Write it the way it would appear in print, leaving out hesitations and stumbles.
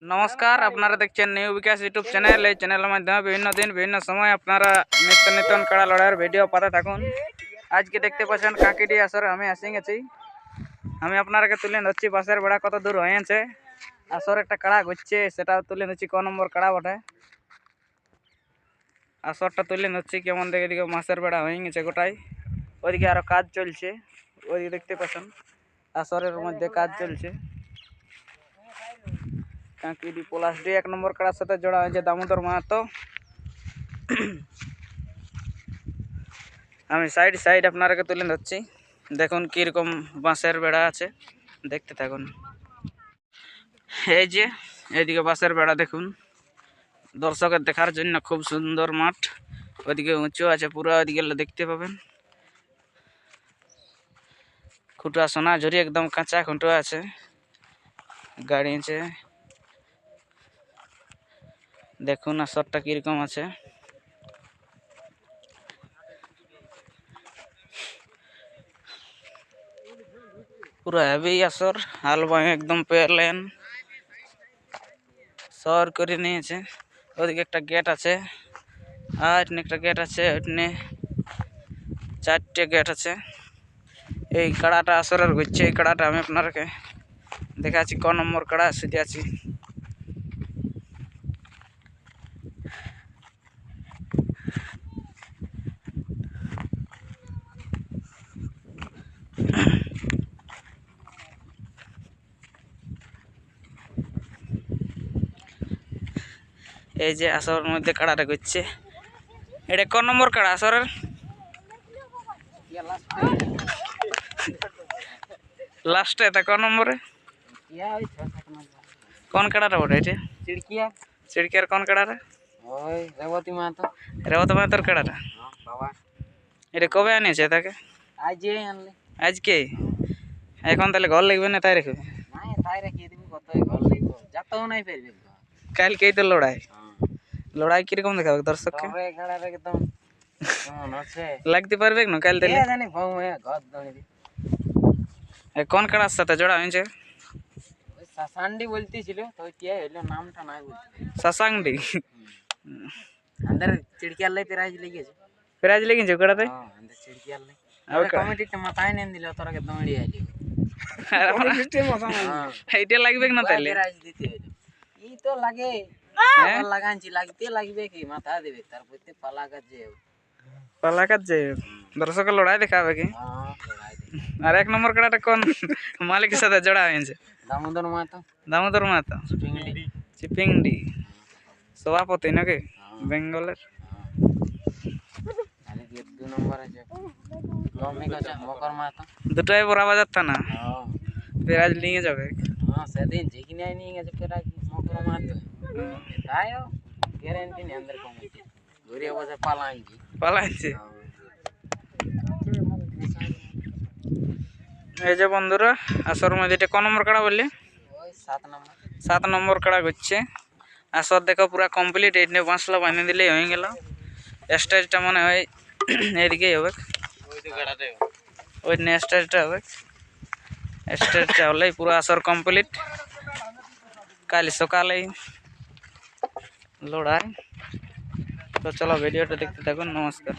নমস্কার, আপনারা দেখছেন নিউ বিকাশ ইউটিউব চ্যানেল। এই চ্যানেলের মাধ্যমে বিভিন্ন দিন বিভিন্ন সময় আপনারা নিত্য নতুন কাড়া লড়াইয়ের ভিডিও পাতে থাকুন। আজকে দেখতে পাচ্ছেন কাঁকিডি আসরে আমি আসি গেছি। আমি আপনারাকে তুলে ধরছি বাসের বেড়া কত দূর হয়েছে। আসর একটা কাড়া ঘুরছে, সেটাও তুলে ধরছি ক নম্বর কাড়া বটে। আসরটা তুলে ধরছি কেমন দেখে দিকে মাছের বেড়া হয়ে গেছে গোটাই। ওইদিকে আরো কাজ চলছে, ওইদিকে দেখতে পাচ্ছেন আসরের মধ্যে কাজ চলছে। কাঁকিডি পলাশডি 1 নম্বর কাড়ার সাথে জোড়া হয়েছে দামোদর মাহাতো। আমি সাইড আপনারাকে তুলে ধরছি, দেখুন কীরকম বাঁশের বেড়া আছে, দেখতে থাকুন। এই যে এইদিকে বাঁশের বেড়া দেখুন, দর্শকের দেখার জন্য খুব সুন্দর মাঠ। ওইদিকে উঁচু আছে পুরো, ওইদিকে দেখতে পাবেন খুঁটা সোনা ঝুরি একদম কাঁচা খুঁটো আছে, গাড়ি আছে। দেখুন আসরটা কিরকম আছে। পুরো হেভি আসর, হালবাই একদম প্লেন সর করে নিয়েছে। ওদিকে একটা গেট আছে, আর একটা গেট আছে, ওখানে 4টে গেট আছে। এই কাড়াটা আসরের ঘুরছে। এই কাড়াটা আমি আপনাকে দেখাচ্ছি ক নম্বর কাড়া সেটি আছি। এই যে আসরের মধ্যে কাড়াটা ঘুরছে। এটা ক নম্বর কাড়া আসরের? লাস্টে এটা ক নম্বরে? কোন কাড়াটা বটে এটা? চিড়কিয়ার কোন কাড়াটা? রেবতী মাহাতোর কাড়াটা। এটা কবে আনিয়েছে তাকে? আজকে। এখন তাহলে ঘর লাগবে না তাই রেখে? কালকেই তো লড়াই কিরকম দেখাবে দর্শককে? লাগতে পারবে না কাল তাহলে? কোন কাড়ার সাথে জোড়া হয়েছে? সাসান্ডি বলতেছিল তো কি হলো নামটা নাই বলতে। সাসাংডি अंदर चिड़कियाल লাই প্রাইজ লেগেছে। প্রাইজ লেগেছে কাড়াতে? হ্যাঁ अंदर চিড়কিয়াল লাই। আর কমিটিতে মাথায় নেন দিল তোরাকে দৌড়ি আইলি। এইটা লাগবে না তাহলে? প্রাইজ দিতে হলো। ই তো লাগে লাগানছি, লাগতে লাগবে কি মাথা দেবে তারপরে পালাকাত যে দর্শকের লড়াই দেখাবে কি? হ্যাঁ লড়াই দেবে। আর 1 নম্বর কাড়াটা কোন মালিকের সাথে জোড়া হয়েছে? দামোদর মাহাতো। দামোদর মাহাতো চিপিংডি সভাপতি নাকি বেঙ্গলের? আরে 2 নম্বর আছে লমিক আছে মকর মাহাতো। দুটাই বড় বাজার থানা। হ্যাঁ প্রাইজ নিয়ে যাবে। হ্যাঁ সেদিন যেখানে নিয়ে গেছে প্রাইজ মকর মাহাতো। তাই গ্যারান্টি নেই अंदर কমিটি ঘুরে বসে পালাইছে। এই যে বন্ধুরা আসর মধ্যে এটা ক নম্বর কাড়া বললে? ওই 7 নম্বর। 7 নম্বর কাড়া ঘুরছে। আসর দেখো পুরা কমপ্লিট। এই নিয়ে বাঁশলা বানিয়ে দিলেই হয়ে গেল। স্টেজটা মনে হয় এইদিকেই হবে, ওই নিয়ে স্টেজটা হবে। স্টেজটা হলেই পুরো আসর কমপ্লিট। কাল সকালেই লড়াই। তো চলো ভিডিওটা দেখতে থাকুন। নমস্কার।